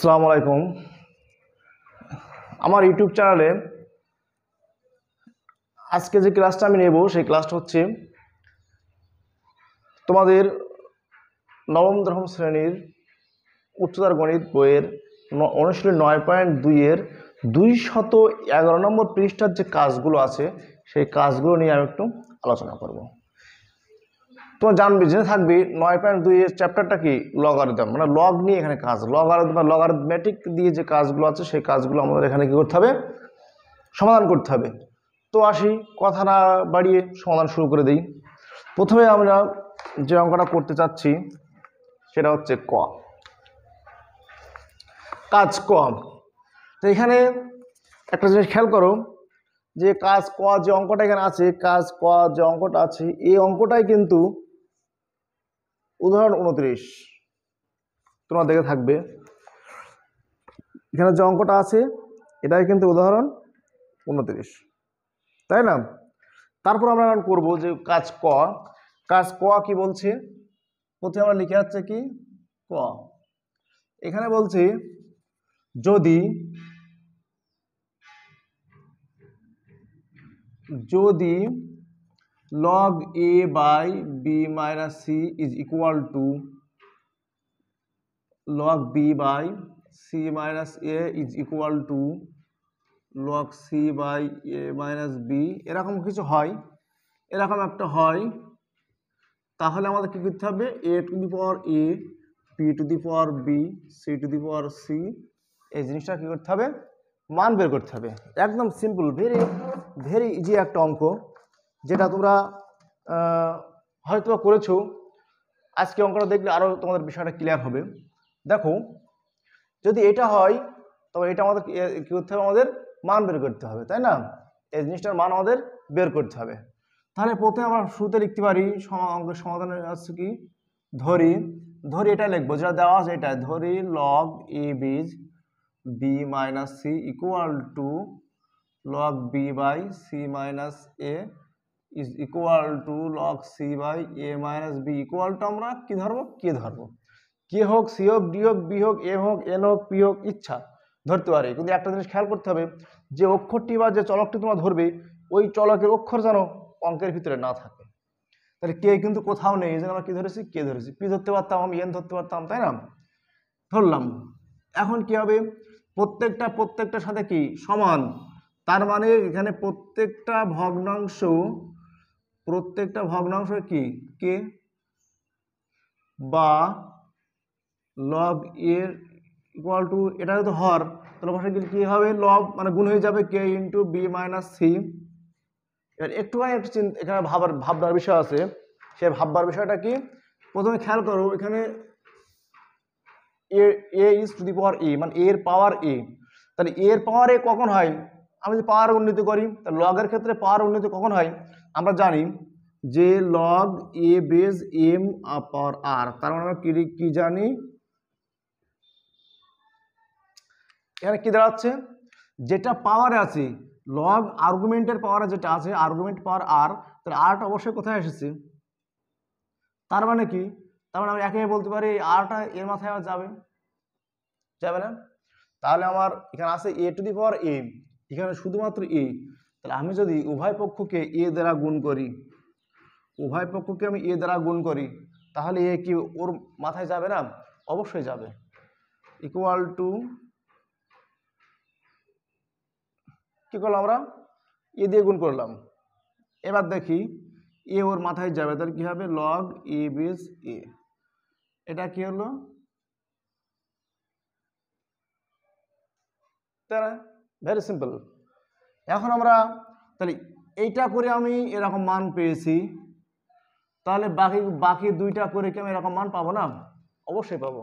আসসালামু আলাইকুম। আমার ইউটিউব চ্যানেলে আজকে যে ক্লাসটা আমি নেব সেই ক্লাসটা হচ্ছে তোমাদের নবম দশম শ্রেণীর উচ্চতর গণিত বইয়ের অনুশীলনী 9.2-এর 211 নম্বর পৃষ্ঠার যে কাজগুলো আছে সেই কাজগুলো নিয়ে আমি একটু আলোচনা করব। তোমার জানবে জেনে থাকবে 9.2-এর চ্যাপ্টারটা কি লগারিদম, মানে লগ নিয়ে এখানে কাজ, লগারিদম বা লগারিদমেটিক দিয়ে যে কাজগুলো আছে সেই কাজগুলো আমাদের এখানে কি করতে হবে, সমাধান করতে হবে। তো আসি, কথা না বাড়িয়ে সমাধান শুরু করে দিই। প্রথমে আমরা যে অঙ্কটা করতে চাচ্ছি সেটা হচ্ছে কাজ ক। তো এখানে একটা জিনিস খেয়াল করো যে কাজ ক যে অঙ্কটা এখানে আছে, কাজ ক যে অঙ্কটা আছে এই অঙ্কটাই কিন্তু উদাহরণ 29 তোমরা দেখে থাকবে। এখানে যে অঙ্কটা আছে এটাই কিন্তু উদাহরণ 29, তাই না? তারপর আমরা এখন করবো যে কাজ ক কি বলছে, প্রথমে আমরা লিখে যাচ্ছে কি ক। এখানে বলছি যদি log a by b minus c is equal to log b by c minus a is equal to log c by a minus b, এরকম কিছু হয়, এরকম একটা হয়, তাহলে আমাদের কি করতে হবে, a to the power a, b to the power b, c to the power c, এই জিনিসটা কি করতে হবে, মান বের করতে হবে। একদম সিম্পল, ভেরি ভেরি ইজি একটা অঙ্ক, যেটা তোমরা হয়তো করেছো। আজকে অঙ্কটা দেখলে আরও তোমাদের বিষয়টা ক্লিয়ার হবে। দেখো, যদি এটা হয় তবে এটা আমাদের কি করতে হবে, আমাদের মান বের করতে হবে, তাই না? এই জিনিসটার মান আমাদের বের করতে হবে। তাহলে প্রথমে আমরা শুরুতে লিখতে পারি অঙ্কের সমাধানের আছে কি, ধরি এটা লিখবো যেটা দেওয়া আছে, এটা ধরি log a base b minus c equal to log b by c minus a is equal to log c by a minus b equal to আমরা কি ধরবো, কে ধরবো, কে হোক, সি হোক, ডি হোক, বি হোক, এম হোক, এন হোক, পি হোক, ইচ্ছা ধরতে পারে। কিন্তু একটা জিনিস খেয়াল করতে হবে যে অক্ষরটি বা যে চলকটি তোমরা ধরবে ওই চলকের অক্ষর যেন অঙ্কের ভিতরে না থাকে। তাহলে কে কিন্তু কোথাও নেই, এই জন্য আমরা কি ধরেছি, কে ধরেছি। পি ধরতে পারতাম, আমি এন ধরতে পারতাম, তাই না? ধরলাম। এখন কি হবে, প্রত্যেকটার সাথে কি সমান, তার মানে এখানে প্রত্যেকটা ভগ্নাংশ কি কে বা লগ এর ইকুয়াল টু, এটা যদি হর তাহলে পাশে কি হবে, লব মানে গুণ হয়ে যাবে কে ইন্টু বি মাইনাস সি। এবার একটুখানি এখানে ভাববার বিষয় আছে, সে ভাববার বিষয়টা কি, প্রথমে খেয়াল করো এখানে এ ইজ টু দি পাওয়ার এ, মানে এর পাওয়ার এ। তাহলে এর পাওয়ার এ কখন হয়, আমি যদি পাওয়ার উন্নীত করি তাহলে লগের ক্ষেত্রে পাওয়ার উন্নীত কখন হয়, আমরা জানি যে লগ এ বেজ এম পাওয়ার আর, তার মানে আমরা কি জানি, এখানে কি দাঁড়াচ্ছে, যেটা পাওয়ারে আছে লগ আর্গুমেন্টের পাওয়ারে যেটা আছে, আর্গুমেন্ট পাওয়ার আর, তাহলে আরটা অবশ্যই কোথায় এসেছে, তার মানে কি, তার মানে আমি একেবারে বলতে পারি আরটা এর মাথায় যাবে না। তাহলে আমার এখানে আছে এ টু দি পাওয়ার এ, এখানে শুধুমাত্র এ। তাহলে আমি যদি উভয় পক্ষকে এ দ্বারা গুণ করি, তাহলে এ কি ওর মাথায় যাবে না, অবশ্যই যাবে। ইকুয়াল টু কি করলাম, আমরা এ দিয়ে গুণ করলাম। এবার দেখি এ ওর মাথায় যাবে, তাহলে কি হবে, লগ এ বেস এ, এটা কি হলো, ভেরি সিম্পল। এখন আমরা তাহলে এইটা করে আমি এরকম মান পেয়েছি, তাহলে বাকি দুইটা করে কি আমি এরকম মান পাবো না, অবশ্যই পাবো।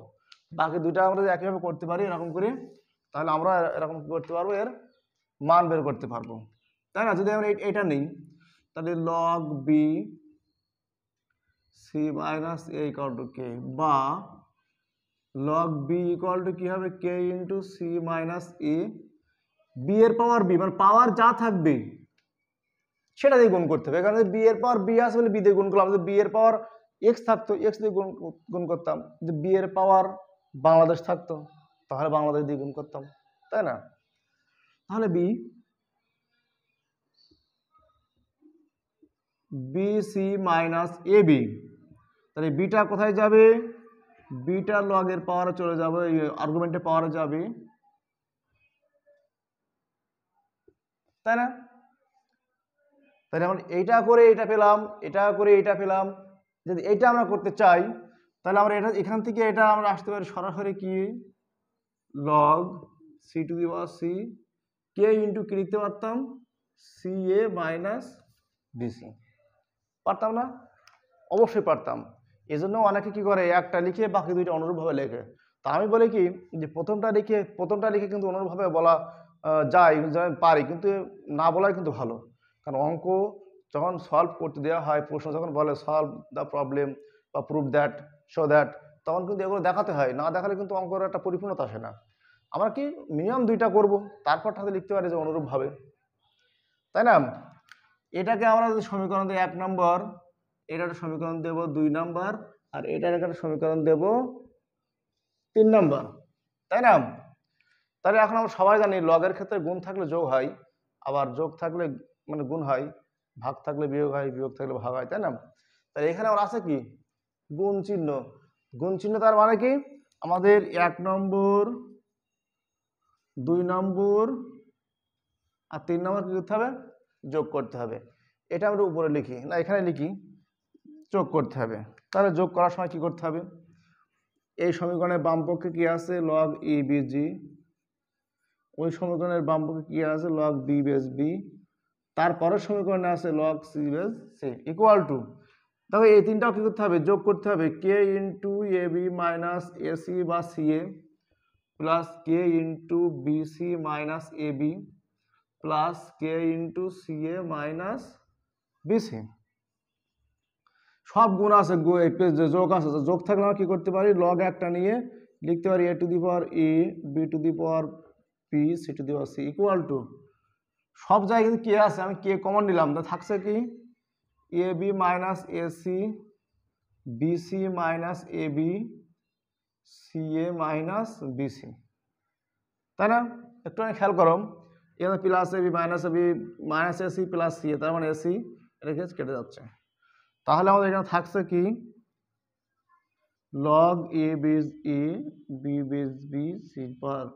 বাকি দুইটা আমরা যদি একইভাবে করতে পারি এরকম করে, তাহলে আমরা এরকম করতে পারবো, এর মান বের করতে পারবো, তাই না? যদি আমরা এটা নিই তাহলে log B C minus A equal to K, বা লগ বি ইকুয়াল টু কি হবে, কে ইন্টু সি মাইনাস এ, বি এর পাওয়ার বি, মানে পাওয়ার যা থাকবে সেটা দিয়ে গুণ করতে হবে। এখানে বি এর পাওয়ার বি আসবে বলে বি দিয়ে গুণ করলাম, যদি বি এর পাওয়ার এক্স থাকতো এক্স দিয়ে গুণ করতাম, যদি বি এর পাওয়ার বাংলাদেশ থাকতো তাহলে বাংলাদেশ দিয়ে গুণ করতাম, তাই না? তাহলে বিসি মাইনাস এ বি, তাহলে বিটা কোথায় যাবে? বিটা লগের পাওয়ারে চলে যাবে, আর্গুমেন্টের পাওয়ারে যাবে, তাই না? তাহলে আমরা এইটা করে এটা পেলাম, এটা করে এটা পেলাম। যদি এটা আমরা করতে চাই তাহলে আমরা এটা এখান থেকে এটা আমরা আসতে পারি সরাসরি কি log c to the power c k into কি লিখতে পারতাম? সি এ মাইনাস বিসি, পারতাম না? অবশ্যই পারতাম। এই জন্য অনেকে কি করে একটা লিখে বাকি দুইটা অনুরূপভাবে লেখে। তা আমি বলি কি যে প্রথমটা লিখে কিন্তু অনুরূপভাবে বলা যায়, পারি, কিন্তু না বলাই কিন্তু ভালো। কারণ অঙ্ক যখন সলভ করতে দেওয়া হয়, প্রশ্ন যখন বলে সলভ দ্য প্রবলেম বা প্রুভ দ্যাট, শো দ্যাট, তখন কিন্তু এগুলো দেখাতে হয়। না দেখালে কিন্তু অঙ্কের একটা পরিপূর্ণতা আসে না। আমরা কি মিনিমাম দুইটা করব, তারপর তাহলে লিখতে পারি যে অনুরূপভাবে, তাই না? এটাকে আমরা যদি সমীকরণ দিই 1 নম্বর, এটার সমীকরণ দেব 2 নম্বর, আর এটার একটা সমীকরণ দেব 3 নম্বর, তাই না? তাহলে এখন আমরা সবাই জানি লগের ক্ষেত্রে গুণ থাকলে যোগ হয়, আবার যোগ থাকলে মানে গুণ হয়, ভাগ থাকলে বিয়োগ হয়, বিয়োগ থাকলে ভাগ হয়, তাই না? তাহলে এখানে আমার আছে কি গুণ চিহ্ন। গুণ চিহ্ন তার মানে কি আমাদের 1 নম্বর, 2 নম্বর আর 3 নম্বর কি করতে হবে? যোগ করতে হবে। এটা আমরা উপরে লিখি না, এখানে লিখি যোগ করতে হবে। তাহলে যোগ করার সময় কি করতে হবে? এই সমীকরণের বাম পক্ষে কি আছে? Log e base g. ওই সমীকরণের বাম পক্ষে কি আছে? Log b base b. তারপরের সমীকরণে আছে log c base c equal to, দেখো এই তিনটাও কি করতে হবে? যোগ করতে হবে। কে into a B minus a c বা c a plus k into b c minus A b plus k into c A minus b c. সব গুণ আছে, যোগ আছে। যোগ থাকলে আমরা কি করতে পারি? লগ একটা নিয়ে লিখতে পারি A to the power A B to the power P C to the power C equal to, সব জায়গায় কিন্তু কে আছে, আমি কে কমন নিলাম, তা থাকছে কি A B minus AC BC minus A B C A minus BC, তাই না? একটু খেয়াল করো, এখানে plus A B minus AC plus C A, তার মানে এসি রেখে কেটে যাচ্ছে। তাহলে আমাদের এখানে থাকছে কি log A base A B base B সির পাওয়ার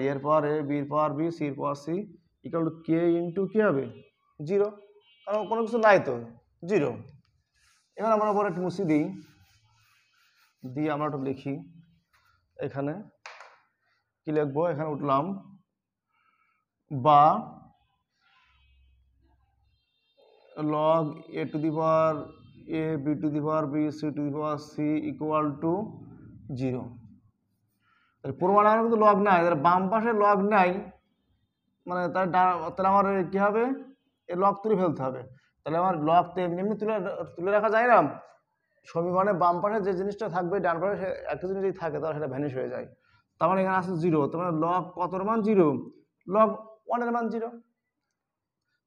এর পাওয়ার এ বির পাওয়ার বি সির power C equal to K into কি হবে? 0, কারণ কোনো কিছু নাই তো, 0। এবার আমরা উপরে একটু মুছি দিই, দিয়ে আমরা একটু লিখি এখানে কি লিখবো? এখানে উঠলাম বা log a to the power A B to the power B C to the power C equal to 0। প্রমাণ আমার কিন্তু লগ নাই, বাম পাশে লগ নাই, মানে তাহলে আমার কি হবে? এর লগ তুলে ফেলতে হবে। তাহলে আমার লগ তো এমনি এমনি তুলে রাখা যায় না। সমীকরণে বাম পাশে যে জিনিসটা থাকবে ডান পাশে একটা জিনিস যদি থাকে তাহলে সেটা ভ্যানিশ হয়ে যায়। তার মানে এখানে আছে 0, তার মানে লগ কতর মান 0? লগ 1 এর মান 0।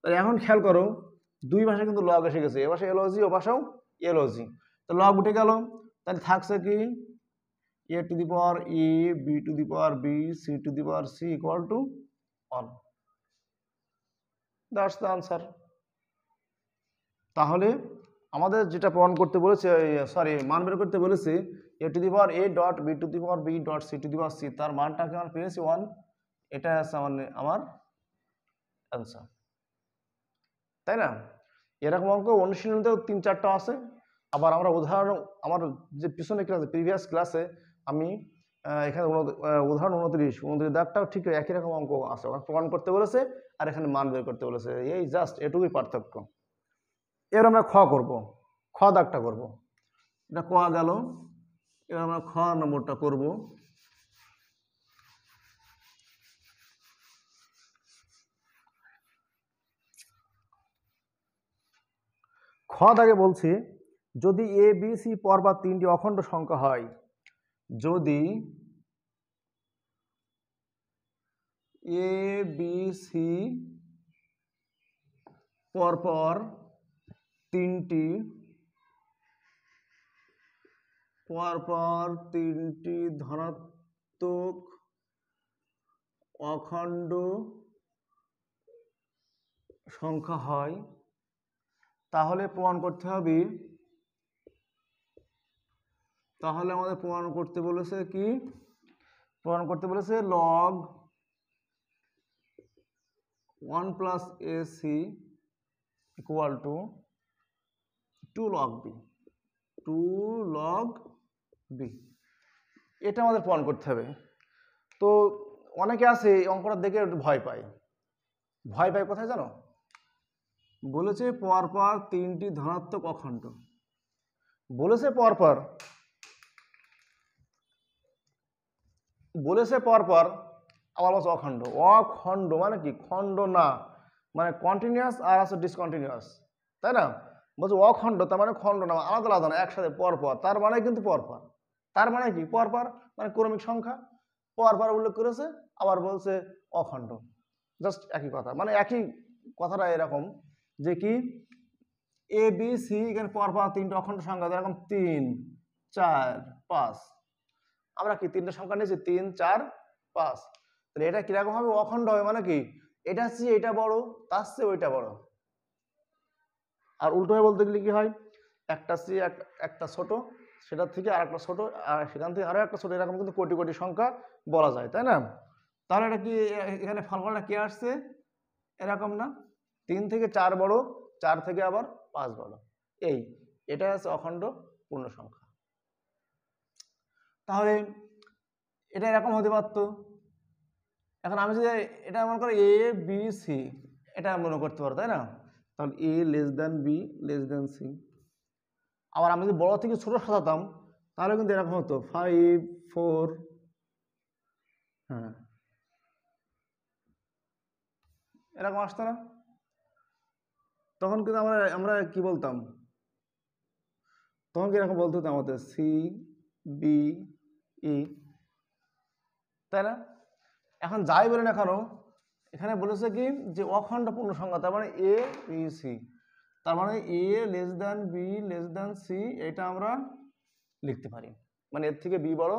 তাহলে এখন খেয়াল করো দুই পাশে কিন্তু লগ এসে গেছে, এ পাশে এলওজি, ও পাশেও এলওজি, তো লগ উঠে গেল। তাহলে থাকছে কি A to the power A B to the power B C to the power C equal to 1। That's the answer. তাহলে আমাদের যেটা প্রমাণ করতে বলেছে, মান বের করতে বলেছে A to the power A dot B to the power B dot C to the power C, তার মানটাকে আমরা পেয়েছি 1। এটা আছে আমার অ্যান্সার, তাই না? এরকম অঙ্ক অনুশীলনীতেও 3-4টা আছে। আবার আমরা উদাহরণ, আমার যে পিছনে ক্লাসে প্রিভিয়াস ক্লাসে আমি এখানে উদাহরণ 29 দাগটাও ঠিক একই রকম অঙ্ক আছে, প্রমাণ করতে বলেছে আর এখানে মান বের করতে বলেছে, এই জাস্ট এটুকুই পার্থক্য। এবার আমরা খ করব, খ দাগটা করব, এটা ক গেল। এবার আমরা খ নম্বরটা করব। খ দাগে বলছি যদি এ বি সি পর বা 3টি অখণ্ড সংখ্যা হয়, যদি এ বি সি পরপর 3টি ধনাত্মক অখণ্ড সংখ্যা হয় তাহলে প্রমাণ করতে হবে, তাহলে আমাদের প্রমাণ করতে বলেছে কি, প্রমাণ করতে বলেছে log 1 plus AC equal to 2 log B, 2 log B, এটা আমাদের প্রমাণ করতে হবে। তো অনেকে আছে এই অঙ্কটা দেখে একটু ভয় পায়। ভয় পায় কোথায় জানো? বলেছে পরপর 3টি ধনাত্মক অখণ্ড, বলেছে পরপর, বলেছে পরপর, আবার বলছে অখণ্ড। অখণ্ড মানে কি? খণ্ড না, মানে কন্টিনিউয়াস আর আছে ডিসকন্টিনিউয়াস, তাই না? বলছে অখণ্ড, তার মানে খণ্ড না, আলাদা আলাদা না, একসাথে পরপর, তার মানে কিন্তু পরপর। তার মানে কি? পরপর মানে ক্রমিক সংখ্যা, পরপর উল্লেখ করেছে, আবার বলছে অখণ্ড, জাস্ট একই কথা, মানে একই কথাটা এরকম যে কি ABC এখানে পরপর 3টা অখণ্ড সংখ্যা, যেরকম 3, 4, 5, আমরা কি 3টা সংখ্যা নিয়েছি 3, 4, 5, তাহলে এটা কিরকম হবে? অখণ্ড হবে, মানে কি এটা চেয়ে এটা বড়, তার চেয়ে ওইটা বড়। আর উল্টো হয়ে বলতে গেলে কি হয়? একটা চেয়ে একটা ছোট, সেটার থেকে আর একটা ছোট, আর সেখান থেকে আরো একটা ছোট, এরকম কিন্তু কোটি কোটি সংখ্যা বলা যায়, তাই না? তাহলে এটা কি এখানে ফলাফলটা কি আসছে? এরকম না, 3 থেকে 4 বড়, 4 থেকে আবার 5 বড়, এটা হচ্ছে অখণ্ড পূর্ণ সংখ্যা। তাহলে এটা এরকম হতে পারত। এখন আমি যদি এটা মনে করি ABC, এটা মনে করতে পারো, তাই না? তাহলে A less than B less than C। আবার আমি যদি বড় থেকে ছোট সাজাতাম তাহলে কিন্তু এরকম হতো 5, 4, হ্যাঁ এরকম আসতো না? তখন কিন্তু আমরা কি বলতাম? তখন কি এরকম বলতে হতো আমাদের C, B, E, তাই না? এখন যাই বলি না কেন, এখানে বলেছে কি যে অখণ্ড পূর্ণ সংখ্যা, তার মানে A, B, C, তার মানে A less than B less than C, এটা আমরা লিখতে পারি, মানে এর থেকে B বড়,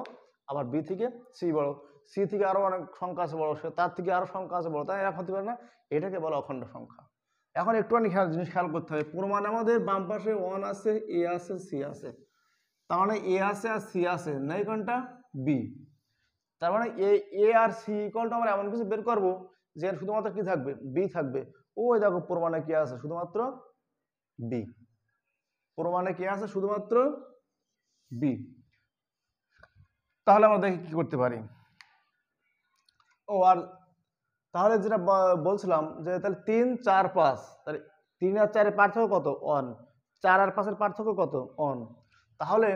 আবার B থেকে C বড়, C থেকে আরো অনেক সংখ্যা আছে বড়, তার থেকে আরো সংখ্যা আছে বড়, তাই এরকম হতে পারে না? এটাকে বলে অখণ্ড সংখ্যা। এখন একটুখানি জিনিস খেয়াল করতে হবে, প্রমাণ আমাদের বাম পাশে 1 আছে, A আছে, C আছে, তার মানে A আছে আর C আছে, নাই কোনটা? B। তার মানে A আর C ইকুয়াল টু আমরা এমন কিছু বের করবো যে শুধুমাত্র কি থাকবে? B থাকবে। ওই দেখো প্রমাণে কি আছে? শুধুমাত্র B। প্রমাণে কি আছে? শুধুমাত্র B। তাহলে আমরা দেখি কি করতে পারি। ও আর তাহলে যেটা বলছিলাম যে তাহলে 3, 4, 5, তাহলে 3 আর 4 এর পার্থক্য কত? 1। 4 আর 5 এর পার্থক্য কত? 1। তাহলে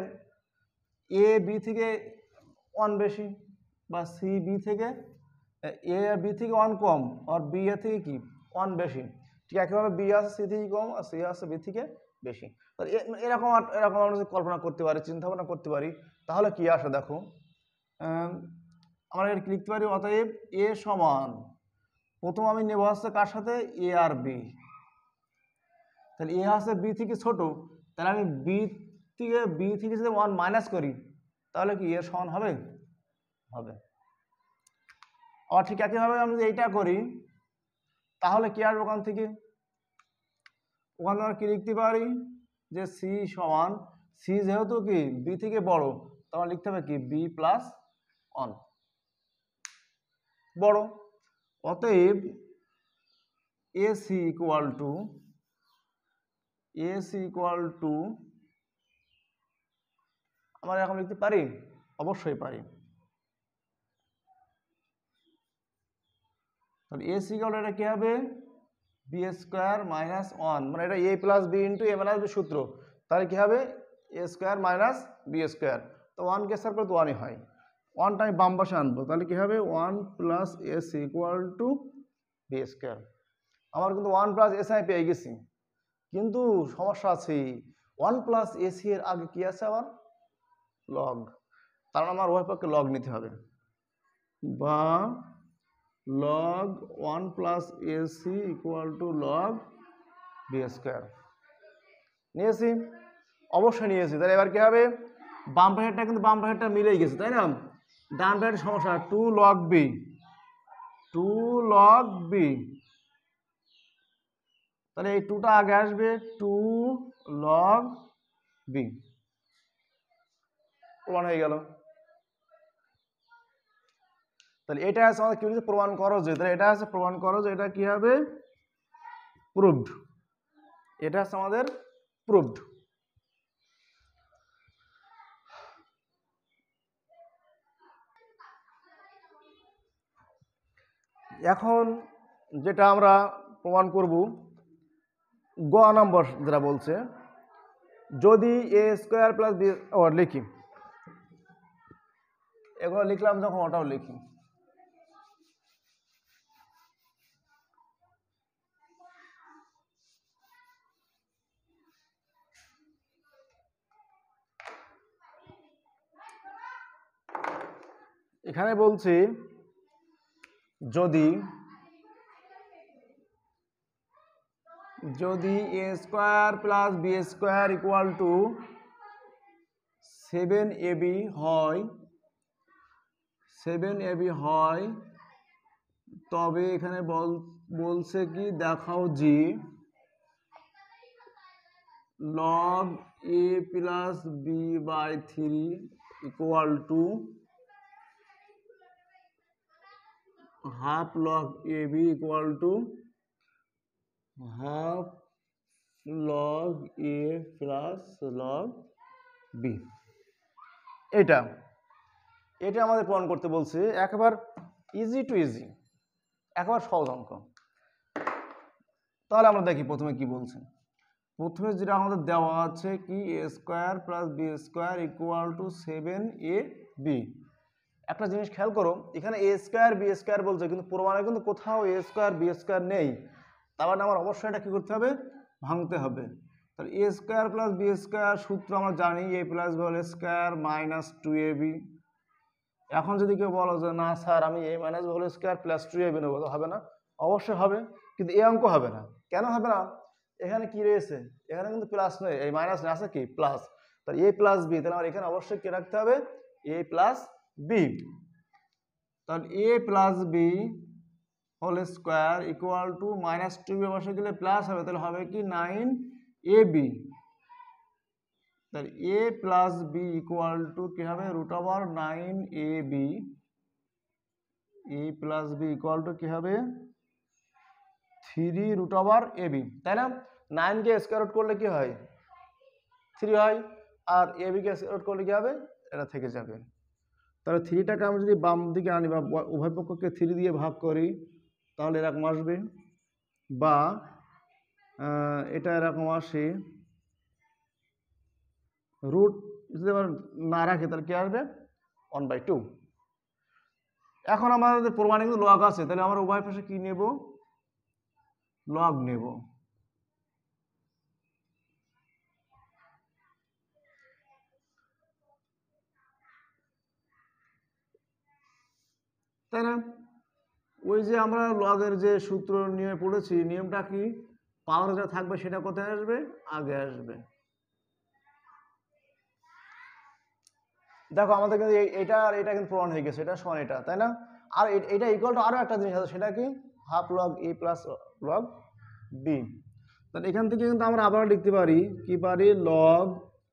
A B থেকে 1 বেশি, বা C B থেকে A আর B থেকে 1 কম, আর B এর থেকে কি 1 বেশি। ঠিক একইভাবে B আছে C থেকে কম, আর C আছে B থেকে বেশি। এরকম এরকম আমরা যদি কল্পনা করতে পারি, চিন্তা ভাবনা করতে পারি, তাহলে কি আসে দেখো। আমরা এটা লিখতে পারি, অতএব A সমান, প্রথম আমি নেব হচ্ছে কার সাথে? A R B। তাহলে A হচ্ছে B থেকে ছোট, তাহলে আমি B থেকে যদি 1 মাইনাস করি তাহলে কি এর সমান হবে? হবে। আর ঠিক একইভাবে আমি যদি এইটা করি তাহলে কি আসবে ওখান থেকে? ওখানে আমরা কি লিখতে পারি যে C সমান, C যেহেতু কি B থেকে বড়, তখন লিখতে হবে কি B প্লাস 1 বড়। অতএব AC ইকুয়াল টু আমরা এখন লিখতে পারি, অবশ্যই পারি। তাহলে AC ইকুয়াল এটা কি হবে? B স্কয়ার মাইনাস 1, মানে এটা A plus B into A minus B সূত্র, তাহলে কি হবে? A square minus B square, তো 1 কে স্কয়ার করে তো 1ই হয়, 1টা আমি বাম পাশে আনবো, তাহলে কি হবে? 1 plus AC equal to B square. আমার কিন্তু 1 প্লাস AC আমি পেয়ে গেছি, কিন্তু সমস্যা আছে, 1 প্লাস AC এর আগে কি আছে? আবার লগ, কারণ আমার উভয় পক্ষে লগ নিতে হবে, বা log 1 plus AC equal to log B square. নিয়েছি, অবশ্যই নিয়েছি। তাহলে এবার কি হবে? বাম পাশেরটা কিন্তু বাম পাশেরটা মিলেই গেছে, তাই না? ডান পাশের সমস্যা 2 log B, 2 log b, তাহলে এই 2টা আগে আসবে, 2 log b, প্রমাণ হয়ে গেল। তাহলে এটা আছে আমাদের কি বলছে, প্রমাণ করো যে, তাহলে এটা আছে প্রমাণ করো যে, এটা কি হবে, প্রুভড। এটা আছে আমাদের প্রুভড। এখন যেটা আমরা প্রমাণ করব, গ নম্বর যেটা বলছে, যদি এ স্কোয়ার প্লাস বি, লিখি এগুলো লিখলাম যখন ওটাও লিখি। এখানে বলছি যদি A square plus B square equal to 7ab হয়, 7ab হয়, তবে এখানে বলছে কি, দেখাও যে log a plus B by 3 equal to half log ab equal to half log a plus log b। এটা আমাদের প্রমাণ করতে বলছে, একবার ইজি টু ইজি, একবার সহজ অঙ্ক। তাহলে আমরা দেখি প্রথমে কি বলছে। প্রথমে যেটা আমাদের দেওয়া আছে কি, A square plus B square equal to 7ab। একটা জিনিস খেয়াল করো, এখানে এ স্কোয়ার বি স্কোয়ার বলছে, কিন্তু প্রমাণে কিন্তু কোথাও এ স্কোয়ার বি স্কোয়ার নেই। তার মানে আমার অবশ্যই এটা কি করতে হবে, ভাঙতে হবে। তাহলে A square plus B square সূত্র আমরা জানি, A plus B whole square minus 2ab। এখন যদি কেউ বলো যে না স্যার আমি A minus B whole square plus 2ab নেব, হবে না? অবশ্যই হবে, কিন্তু এই অঙ্ক হবে না। কেন হবে না? এখানে কি রয়েছে, এখানে কিন্তু প্লাস নয়, এই মাইনাস নেই, আছে কি প্লাস। তাহলে এ প্লাস বি, তাহলে আমার এখানে অবশ্যই কি রাখতে হবে, এ প্লাস বি। তাহলে এ plus B whole square equal to minus 2b বসে গেলে প্লাস হবে, তাহলে হবে কি 9ab। তাহলে এ প্লাস বি ইকুয়াল টু কি হবে, root over 9ab। A plus b equal to কি হবে, 3 রুট ওভার ab, তাই না? 9 কে স্কোয়ার রুট করলে কি হয়, 3 হয়, আর ab কে স্কোয়ার রুট করলে কি হবে, এটা থেকে যাবে। তাহলে 3টাকে আমি যদি বাম দিকে আনি বা উভয় পক্ষকে 3 দিয়ে ভাগ করি, তাহলে এরকম আসবে, বা এটা এরকম আসে, রুট যদি আবার না রাখি তাহলে কি আসবে, 1/2। এখন আমাদের প্রমাণে কিন্তু লগ আছে, তাহলে আমরা উভয় পাশে কি নেব, লগ নেব। তাই না? ওই যে আমরা লগের যে সূত্র নিয়মে পড়েছি, নিয়মটা কি, পাওয়ার যেটা থাকবে সেটা কোথায় আসবে, আগে আসবে। দেখো আমাদের কিন্তু এটা আর এটা কিন্তু প্রমাণ হয়ে গেছে, এটা সমান এটা, তাই না? আর এটা ইকুয়াল টু আরো একটা জিনিস আছে, সেটা কি, হাফ লগ এ প্লাস লগ বি। তাহলে এখান থেকে কিন্তু আমরা আবার লিখতে পারি, কি পারি, log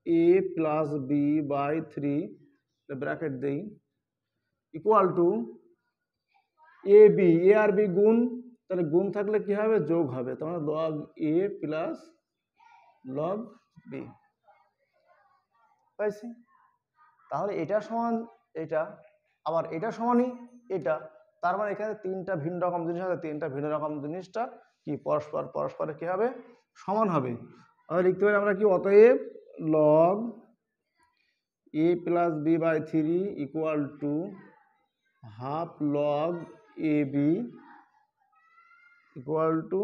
A plus B by 3 bracket দেই equal to A B, A আর বি গুণ, তাহলে গুণ থাকলে কি হবে, যোগ হবে, তাহলে লগ এ প্লাস লগ বি পাইছি। তাহলে এটা সমান এটা, আবার এটা সমানই এটা, তার মানে এখানে 3টা ভিন্ন রকম জিনিস আছে, 3টা ভিন্ন রকম জিনিসটা কি পরস্পরে কি হবে, সমান হবে। তাহলে লিখতে পারি আমরা কি, অতএব log A plus B by 3 equal to half log a b equal to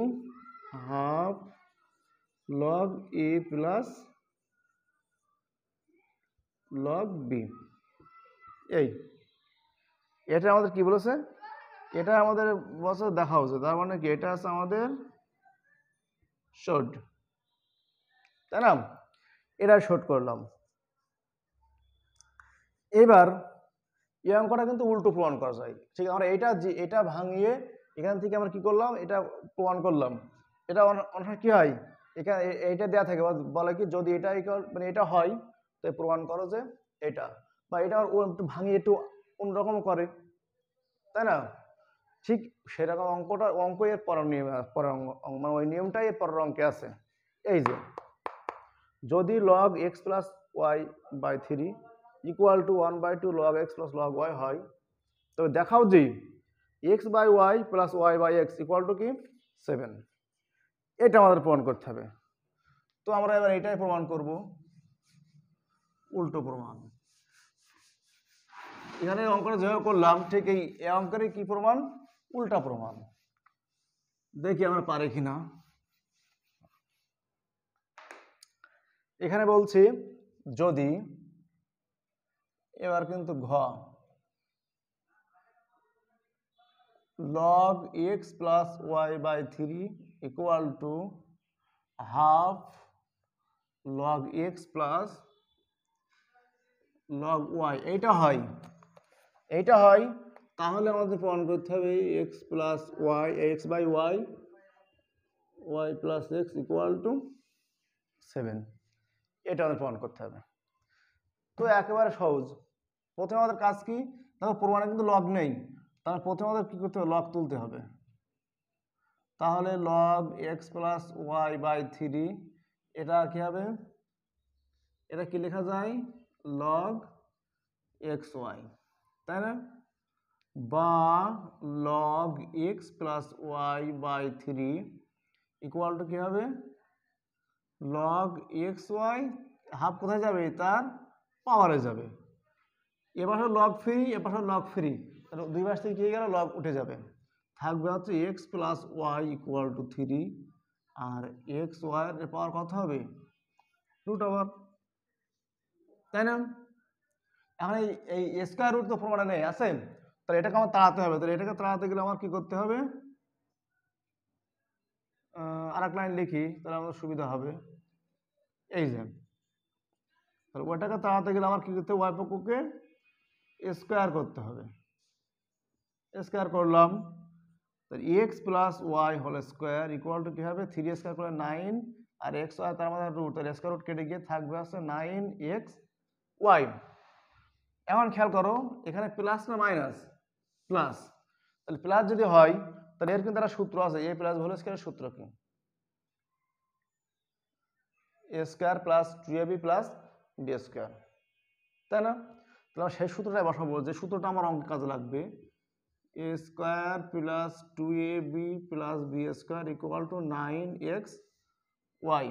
half log A plus log b. এটা আমাদের কি বলেছে, এটা আমাদের বছর দেখা হচ্ছে, তার মানে কি, এটা আছে আমাদের শর্ট, তাই না? এটা শর্ট করলাম। এবার এই অঙ্কটা কিন্তু উল্টো প্রমাণ করা যায়, ঠিক আছে? আমরা এটা ভাঙিয়ে এখান থেকে আমরা কি করলাম, এটা প্রমাণ করলাম। এটা অনেক কি হয়, এখানে এইটা দেওয়া থাকে, বলে কি যদি এটা মানে এটা হয় তো প্রমাণ করো যে এটা, বা এটা একটু ভাঙিয়ে একটু অন্যরকম করে, তাই না? ঠিক সেরকম অঙ্ক এর পরের নিয়মে মানে ওই নিয়মটাই এর পরের অঙ্কে আছে। এই যে যদি log x plus Y by 3 equal to 1/2 log x প্লাস log y হয়, তবে দেখাও যে x by Y plus Y by x equal to কি 7। এটা আমাদের প্রমাণ করতে হবে। তো আমরা এবার এটাই প্রমাণ করব, উল্টো প্রমাণ। এখানে অঙ্কটা যেভাবে করলাম ঠিক এই অঙ্কের কি প্রমাণ, উল্টা প্রমাণ। দেখি আমরা পারি কিনা। এখানে বলছি যদি, এবার কিন্তু ঘ log x plus y by 3 equal to half log x plus log y, এইটা হয়, এইটা হয়, তাহলে আমাদের প্রমাণ করতে হবে x plus y, x by y, y plus x equal to 7। এটা আমাদের প্রমাণ করতে হবে। তো একেবারে সহজ। প্রথমে আমাদের কাজ কি, দেখো প্রমাণে কিন্তু লগ নেই, তাহলে প্রথমে আমাদের কি করতে হবে, লগ তুলতে হবে। তাহলে log x plus Y by 3, এটা কি হবে, এটা কি লেখা যায় log xy, তাই না? বা log x plus Y by 3 equal to কি হবে log xy, হাফ কোথায় যাবে, তার পাওয়ারে যাবে। এবার হলো লগ ফ্রি, এবার হলো লগ ফ্রি, তাহলে দুই পাশ থেকে কি গেল, লগ উঠে যাবে, থাকবে হচ্ছে x plus y equal to 3, আর এক্স ওয়াই এর পাওয়ার কত হবে √, তাই না? এখন এই স্কয়ার রুট তো প্রমাণে নেই, আছে, তাহলে এটাকে আমার তাড়াতে হবে। তাহলে এটাকে তাড়াতে গেলে আমার কি করতে হবে, আর এক লাইন লিখি, তাহলে আমাদের সুবিধা হবে। এই যে তাহলে ওইটাকে তাড়াতে গেলে আমার কি করতে হবে, ওয়াই পক্ষকে স্কয়ার করতে হবে। স্কয়ার করলাম, তাহলে x plus y whole square equal to কি হবে 3 স্কয়ার করলে 9, আর এক্স ওয়াই তার মধ্যে রুট, তাহলে স্কয়ার রুট কেটে গিয়ে থাকবে আছে 9x ওয়াই। এখন খেয়াল করো এখানে প্লাস না মাইনাস, প্লাস, তাহলে প্লাস যদি হয় তাহলে এর কিন্তু একটা সূত্র আছে, এ প্লাস হোল স্কয়ারের সূত্র কি, A square plus 2ab plus B square, তাই না? তাহলে সেই সূত্রটাই বসাবো, যে সূত্রটা আমার অঙ্কে কাজে লাগবে, A square plus 2ab plus B square equal to 9x Y,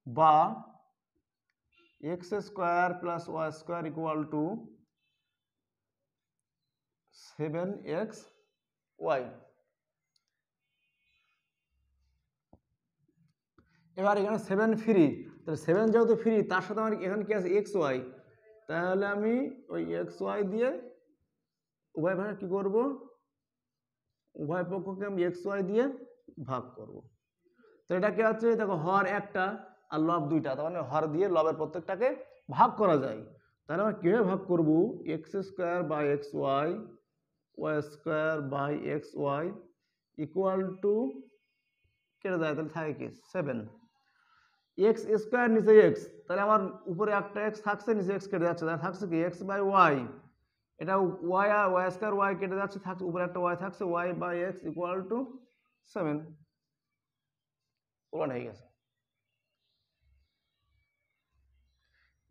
বা X square plus Y square equal to 7x Y. এবার এখানে 7 ফ্রি, তাহলে 7 যেহেতু ফ্রি, তার সাথে আমার এখানে কি আছে এক্স ওয়াই, তাহলে আমি ওই এক্স ওয়াই দিয়ে উভয় ভাগে কি করব, উভয় পক্ষকে আমি এক্স ওয়াই দিয়ে ভাগ করব। তো এটা কি আছে, দেখো হর একটা আর লব দুইটা, তার মানে হর দিয়ে লবের প্রত্যেকটাকে ভাগ করা যায়। তাহলে আমরা কিভাবে ভাগ করব, x square by x y, y square by x y equal to কেটে যায়, তাহলে থাকে কি 7, এক্স স্কোয়ার নিচে এক্স, তাহলে আমার উপরে একটা এক্স থাকছে, নিচে এক্স কেটে যাচ্ছে, তাহলে থাকছে কি এক্স বাই ওয়াই, এটা ওয়াই আর ওয়াই স্কোয়ার ওয়াই কেটে যাচ্ছে, থাকছে উপরে একটা ওয়াই থাকছে, y by x equal to 7, প্রমাণ হয়ে গেছে।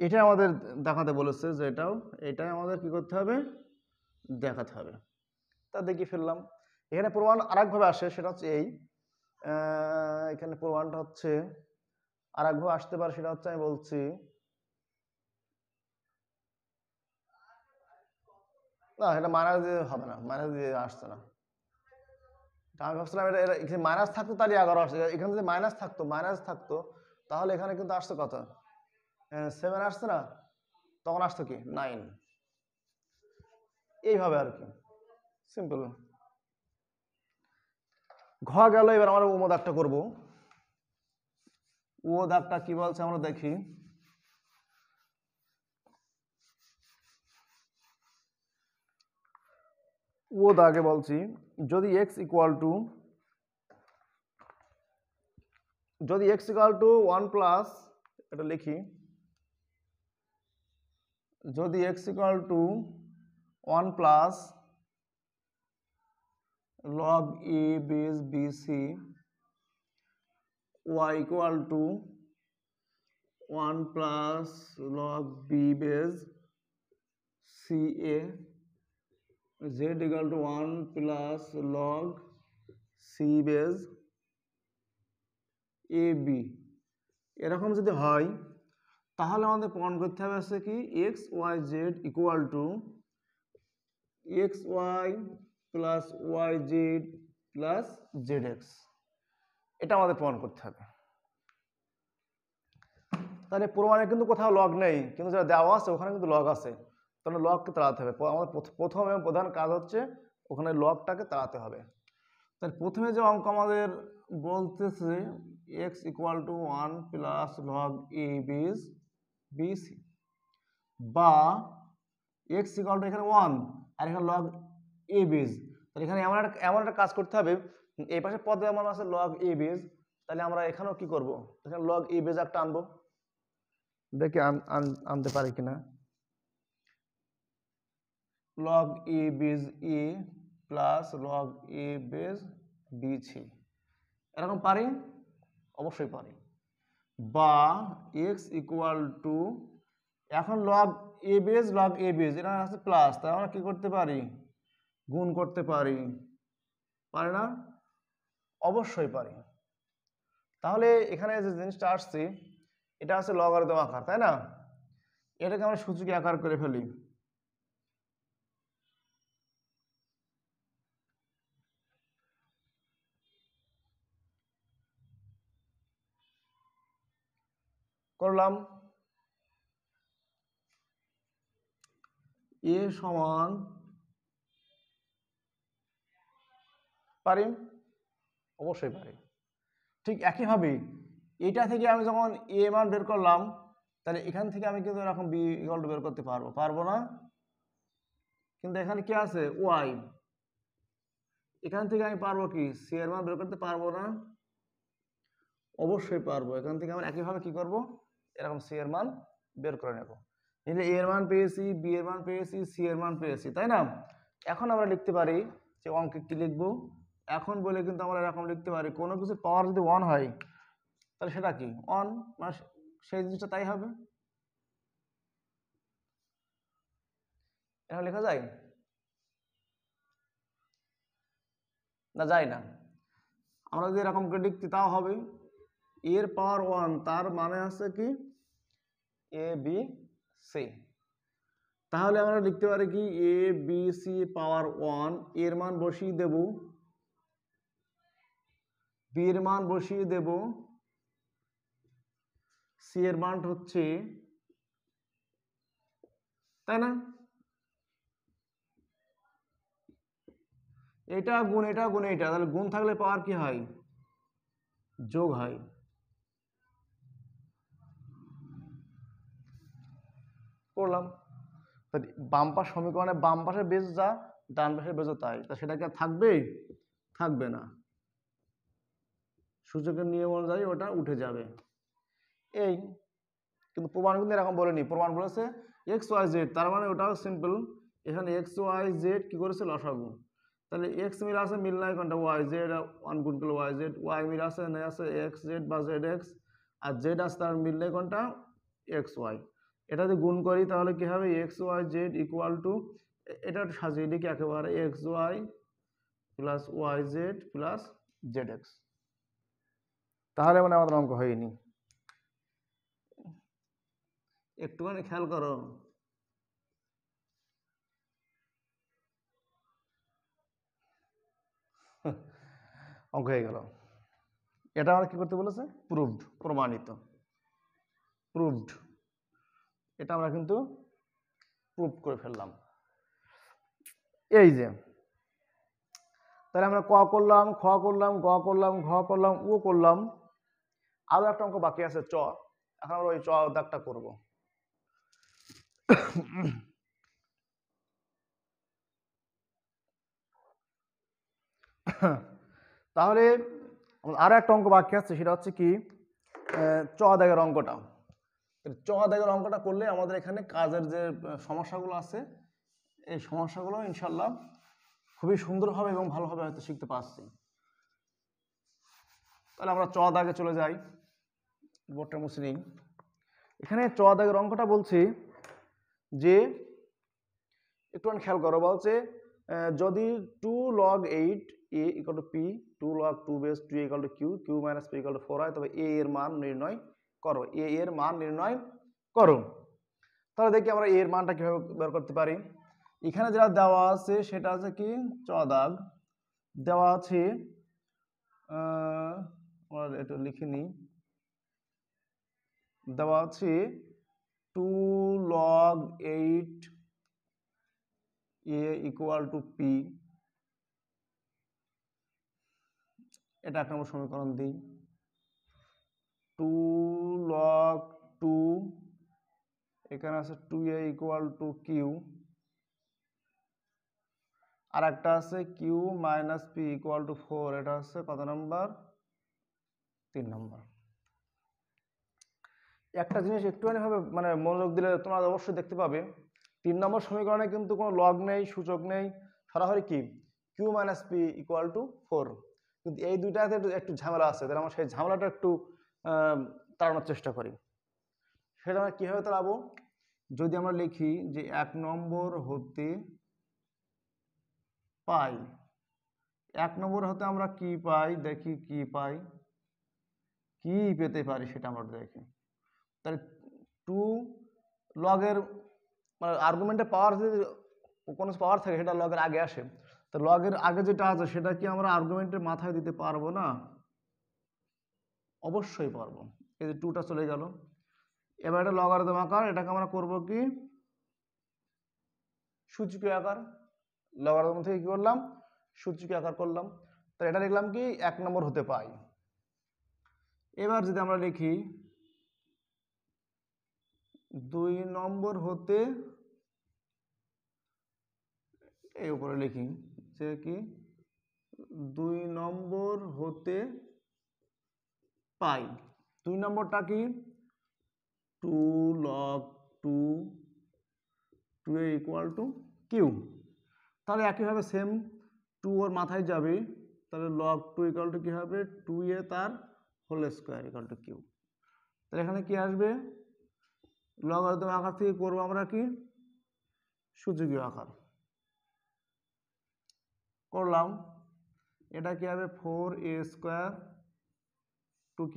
এটা আমাদের দেখাতে বলেছে যে এটাই আমাদের কি করতে হবে, দেখাতে হবে। তা দেখি ফেললাম। এখানে প্রমাণ আরেকভাবে আসে, সেটা হচ্ছে এই, এখানে প্রমাণটা হচ্ছে আরেকভাবে আসতে পারে, সেটা হচ্ছে আমি বলছি না, এটা মাইনাস দিয়ে হবে না, মাইনাস দিয়ে আসছে না, আমি ভাবছিলাম এটা এখানে মাইনাস থাকতো তাহলে 11 আসছে, এখানে যদি মাইনাস থাকতো তাহলে এখানে কিন্তু আসছে কত 7 আসছে না, তখন আসতো কি 9, এইভাবে আর কি, সিম্পল। ঘ গেল, এবার আমরা ও দাগটা করবো। ও দাগটা কি বলছে আমরা দেখি, ও দাগে বলছি যদি x ইকুয়াল টু 1 প্লাস, এটা লিখি, যদি x equal to 1 plus log a base bc, y equal to 1 plus log b base ca, z equal to 1 plus log c base ab, এরকম যদি হয় তাহলে আমাদের প্রমাণ করতে হবে আছে কি x y z equal to x y plus y z plus zx, এটা আমাদের প্রমাণ করতে হবে। তাহলে প্রমাণে কিন্তু কোথাও লগ নেই, কিন্তু যেটা দেওয়া আছে ওখানে কিন্তু লগ আছে, তাহলে লগকে তাড়াতে হবে। আমাদের প্রথম এবং প্রধান কাজ হচ্ছে ওখানে লগটাকে তাড়াতে হবে। তাহলে প্রথমে যে অঙ্ক আমাদের বলতেছে x equal to 1 plus log a base bc, বা x ইকুয়াল টু এখানে 1 আর এখানে লগ a বেস, তাহলে এখানে এমন একটা কাজ করতে হবে, এই পাশে পদে আমার আছে লগ a বেস, তাহলে আমরা এখানেও কি করব, এখানে লগ a বেস একটা আনবো, দেখি আনতে পারি কিনা। log a base a plus log a base bc, এরকম পারি, অবশ্যই পারি। বা x ইকুয়াল টু, এখন log a বেস এটা আছে প্লাস, তাই আমরা কি করতে পারি, গুণ করতে পারি, পারি না? অবশ্যই পারি। তাহলে এখানে যে জিনিসটা আসছে এটা আছে লগারিদম আকার, তাই না? এটাকে আমরা সূচকীয় আকার করে ফেলি। করলাম a সমান, পারি, অবশ্যই পারি। ঠিক একইভাবে এটা থেকে আমি যখন a মান বের করলাম, তাহলে এখান থেকে আমি কিন্তু এরকম b ইকুয়াল টু বের করতে পারবো না? কিন্তু এখানে কি আছে y, এখান থেকে আমি পারবো কি c এর মান বের করতে পারবো না? অবশ্যই পারবো। এখান থেকে আমরা একইভাবে কি করব, এরকম c এর মান বের করে নেব। নিলে a এর মান পেয়েছি, b এর মান পেয়েছি, c এর মান পেয়েছি, তাই না? এখন আমরা লিখতে পারি যে অঙ্কে কি লিখবো, এখন বলে কিন্তু আমরা এরকম লিখতে পারি, কোনো কিছু পাওয়ার যদি 1 হয় তাহলে সেটা কি 1, মানে সেই জিনিসটা তাই হবে। এটা লেখা যায় না, যায় না? আমরা যদি এরকম করে লিখতে তাও হবে, এর পাওয়ার 1 তার মানে আছে কি এ বি সি, তাহলে আমরা লিখতে পারি কি এ বি সি পাওয়ার 1, এর মান বসিয়ে দেব, বি এর মান বসিয়ে দেব, সি এর মান হচ্ছে, তাই না? এটা গুণ এটা গুণ এটা, তাহলে গুণ থাকলে পাওয়ার কি হয়, যোগ হয়। করলাম, বাম পাশ সমীকরণে বাম পাশের বেজ যা ডান পাশের বেজও তাই, তা সেটা কি থাকবে, থাকবে না, সূচকের নিয়ম অনুযায়ী ওটা উঠে যাবে। এই কিন্তু প্রমাণ কিন্তু এরকম বলেনি, প্রমাণ বলেছে এক্স ওয়াই জেড, তার মানে ওটাও সিম্পল, এখানে এক্স ওয়াই জেড কি করেছে লসাগু, তাহলে এক্স মিল আছে, মিল নাই কোনটা ওয়াই জেড, 1 গুণ করলে ওয়াই জেড, ওয়াই মিল আছে নাই আছে এক্স জেড বা জেড এক্স, আর জেড আছে তার মিল নেই কোনটা এক্স ওয়াই, এটা যদি গুণ করি তাহলে কি হবে x y z equal to, এটা একটু সাজিয়ে লিখি একেবারে, x y plus y z plus z x, তাহলে মানে আমাদের অঙ্ক হয়নি। একটুখানি খেয়াল করো, অঙ্ক হয়ে গেল। এটা আমরা কি করতে বলেছে, প্রুভড, প্রমাণিত, প্রুভড, এটা আমরা কিন্তু প্রুভ করে ফেললাম। এই যে তাহলে আমরা ক করলাম, খ করলাম, গ করলাম, ঘ করলাম, ও করলাম, আরো একটা অঙ্ক বাকি আছে চ, এখন আমরা ওই চ দাগটা করব। তাহলে আরো একটা অঙ্ক বাকি আছে, সেটা হচ্ছে কি চ দাগের অঙ্কটা। চ দাগের অঙ্কটা করলে আমাদের এখানে কাজের যে সমস্যাগুলো আছে এই সমস্যাগুলো ইনশাল্লাহ খুবই সুন্দরভাবে এবং ভালোভাবে হয়তো শিখতে পারছি। তাহলে আমরা চ দাগে চলে যাই, বোর্ডটা মুছে নিই। এখানে চ দাগের অঙ্কটা বলছি যে একটু খেয়াল করো, বলছে যদি 2 log 8 a equal to p 2 log 2 base 2 equal to q q minus p equal to 4 হয়, তবে a এর মান নির্ণয় করো, a এর মান নির্ণয় করো। তাহলে দেখি আমরা a এর মানটা কিভাবে বের করতে পারি। এখানে যেটা দেওয়া আছে সেটা আছে কি চ দাগ দেওয়া আছে, আমরা একটু লিখে নিই, দেওয়া আছে 2 log 8 a equal to p, এটা এক নম্বর সমীকরণ দিই। 2 log 2 এখানে আছে 2a equal to q, আর একটা আছে q minus p equal to 4, এটা হচ্ছে কত নম্বর 3 নম্বর। একটা জিনিস একটুখানি ভাবে মানে মনোযোগ দিলে তোমরা অবশ্যই দেখতে পাবে 3 নম্বর সমীকরণে কিন্তু কোনো লগ নেই, সূচক নেই, সরাসরি কি q minus p equal to 4, কিন্তু এই দুইটাতে একটু ঝামেলা আছে, তাহলে আমরা সেই ঝামেলাটা একটু তাড়ানোর চেষ্টা করি। সেটা আমরা কিভাবে তাড়াবো, যদি আমরা লিখি যে 1 নম্বর হতে পাই, 1 নম্বর হতে আমরা কি পাই, দেখি কি পাই, কি পেতে পারি সেটা আমরা দেখি। তাহলে 2 লগের মানে আর্গুমেন্টে পাওয়ার যদি কোনো পাওয়ার থাকে সেটা লগের আগে আসে, তো লগের আগে যেটা আছে সেটা কি আমরা আর্গুমেন্টের মাথায় দিতে পারবো না? অবশ্যই পারবো। এই যে 2টা চলে গেল, এবার এটা লগারিদম আকার, এটাকে আমরা করব কি সূচকীয় আকার, লগারিদম থেকে কি করলাম সূচকীয় আকার করলাম। তো এটা লিখলাম কি 1 নম্বর হতে পাই। এবার যদি আমরা লিখি 2 নম্বর হতে, এই উপরে লিখি যে কি 2 নম্বর হতে পাই, 2 নম্বরটা কি 2 log 2 2a equal to q, তাহলে একইভাবে সেম 2 ওর মাথায় যাবে, তাহলে log 2 equal to কি হবে 2a তার whole square equal to q। তাহলে এখানে কি আসবে লগারিদম আকার থেকে করব আমরা কি সূচকীয় আকার করলাম, এটা কি হবে 4a square 2q,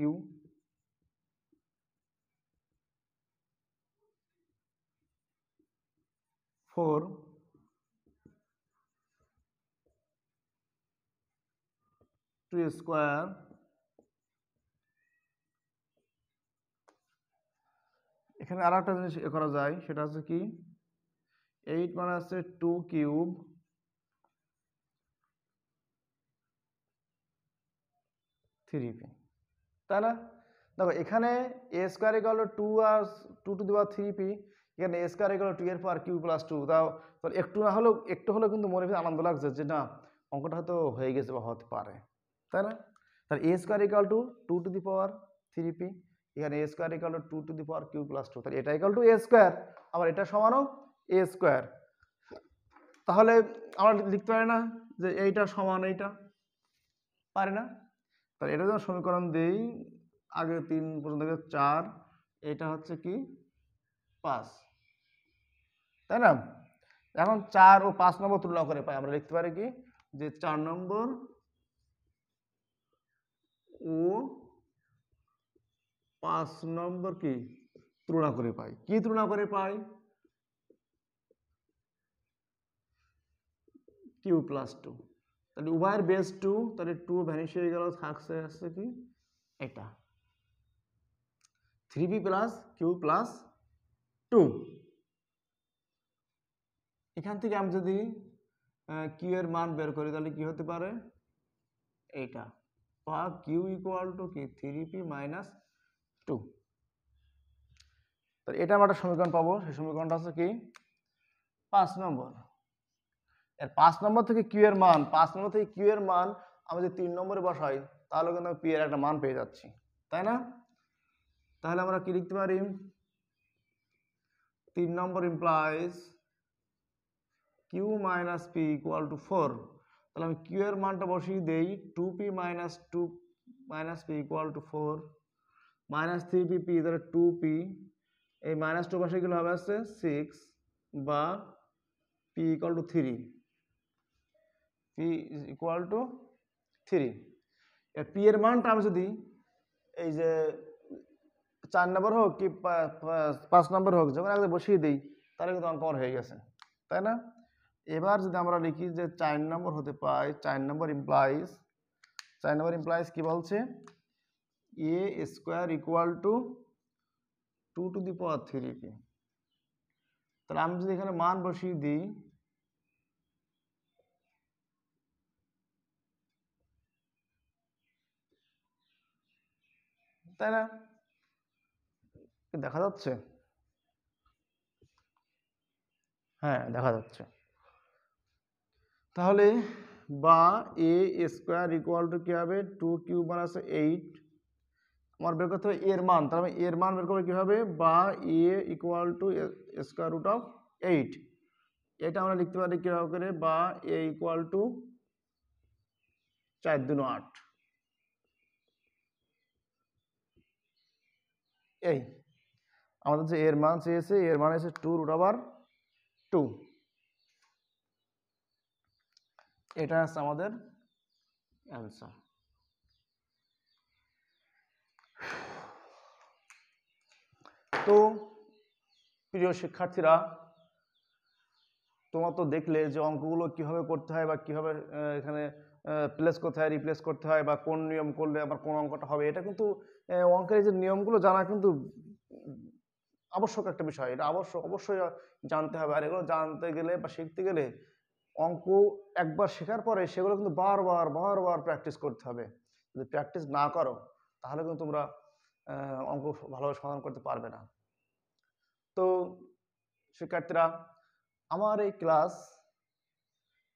four 2 square, এখানে আর একটা জিনিস করা যায়, সেটা হচ্ছে কি 8 মানে আছে 2 কিউব 3p, তাই না? দেখো এখানে a স্কয়ার ইকুয়াল টু 2 আর 2 টু দি পাওয়ার 3p, এখানে a স্কয়ার ইকুয়াল টু 2 এর পাওয়ার q প্লাস 2, তাও একটু না হলেও কিন্তু মনে ভিতরে আনন্দ লাগছে যে না অঙ্কটা হয়তো হয়ে গেছে বা হতে পারে, তাই না? তাহলে a square equal to 2 to the power 3p, এখানে a square equal to 2 to the power q plus 2, তাহলে এটা ইকুয়াল টু a স্কয়ার, আবার এটা সমানও a স্কয়ার। তাহলে আমরা লিখতে পারি না যে এইটা সমান এইটা, পারি না? তাহলে এটা যখন সমীকরণ দেই আগে 3 পর্যন্ত 4, এটা হচ্ছে কি 5, তাই না? এখন 4 ও 5 নম্বর তুলনা করে পাই, আমরা লিখতে পারি কি যে 4 নম্বর ও 5 নম্বর কি তুলনা করে পাই, কি তুলনা করে পাই q প্লাস 2, তাহলে উভয়ের বেস 2, তাহলে 2 ভ্যানিশ হয়ে গেল, থাকছে আসছে কি এটা 3p প্লাস q প্লাস 2। এখান থেকে আমি যদি q এর মান বের করি তাহলে কি হতে পারে এইটা, বা q ইকুয়াল টু কি 3p মাইনাস 2, তাহলে এটা আমরা একটা সমীকরণ পাবো, সেই সমীকরণটা হচ্ছে কি 5 নম্বর। এর 5 নম্বর থেকে q এর মান, 5 নম্বর থেকে q এর মান আমি যদি 3 নম্বরে বসাই তাহলে কিন্তু আমি পি এর একটা মান পেয়ে যাচ্ছি, তাই না? তাহলে আমরা কি লিখতে পারি? 3 number implies Q minus P equal to 4। তাহলে আমি কিউ এর মানটা বসিয়ে দেই 2p minus P equal to 4 minus 3p, P ধরে 2p, এই মাইনাস 2 পাশে গেলে হবে আসছে 6 বা p equal to 3, p equal to 3। p এর মানটা আমি যদি এই যে 4 নম্বর হোক কি 5 নম্বর হোক যখন একদম বসিয়ে দিই তাহলে কিন্তু অঙ্ক আমার হয়ে গেছে, তাই না? এবার যদি আমরা লিখি যে 4 নম্বর হতে পাই, 4 নম্বর ইমপ্লাইজ কি বলছে? A square equal to 2 to the power 3p। তাহলে আমি যদি এখানে মান বসিয়ে দিই, তাই না? দেখা যাচ্ছে? হ্যাঁ, দেখা যাচ্ছে। তাহলে বা এ স্কোয়ার ইকুয়াল টু কি হবে? 2 কিউব মাইনাস 8। আমার বের করতে হবে এর মান, তাহলে আমি এর মান বের করবো কিভাবে? বা a equal to square root of 8। এটা আমরা লিখতে পারি কিভাবে করে? বা এ ইকুয়াল টু 4 দুগুণ 8। এই আমাদের যে এর মান চেয়েছে, এর মান এসে 2 রুট ওভার 2। এটা আছে আমাদের অ্যান্সার। তো প্রিয় শিক্ষার্থীরা, তোমরা তো দেখলে যে অঙ্কগুলো কিভাবে করতে হয় বা কিভাবে এখানে প্লেস করতে হয়, রিপ্লেস করতে হয়, বা কোন নিয়ম করলে আবার কোন অঙ্কটা হবে। এটা কিন্তু অঙ্কের যে নিয়মগুলো জানা কিন্তু আবশ্যক একটা বিষয়, এটা অবশ্যই জানতে হবে। আর এগুলো জানতে গেলে বা শিখতে গেলে অঙ্ক একবার শেখার পরে সেগুলো কিন্তু বারবার প্র্যাকটিস করতে হবে। যদি প্র্যাকটিস না করো তাহলে কিন্তু তোমরা অঙ্ক ভালোভাবে সমাধান করতে পারবে না। তো শিক্ষার্থীরা, আমার এই ক্লাস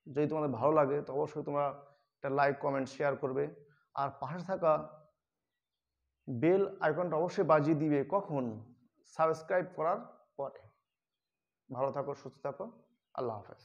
যদি তোমাদের ভালো লাগে তো অবশ্যই তোমরা একটা লাইক, কমেন্ট, শেয়ার করবে। আর পাশে থাকা বেল আইকনটা অবশ্যই বাজিয়ে দিবে। কখন? সাবস্ক্রাইব করার পরে। ভালো থাকো, সুস্থ থাকো, আল্লাহ হাফেজ।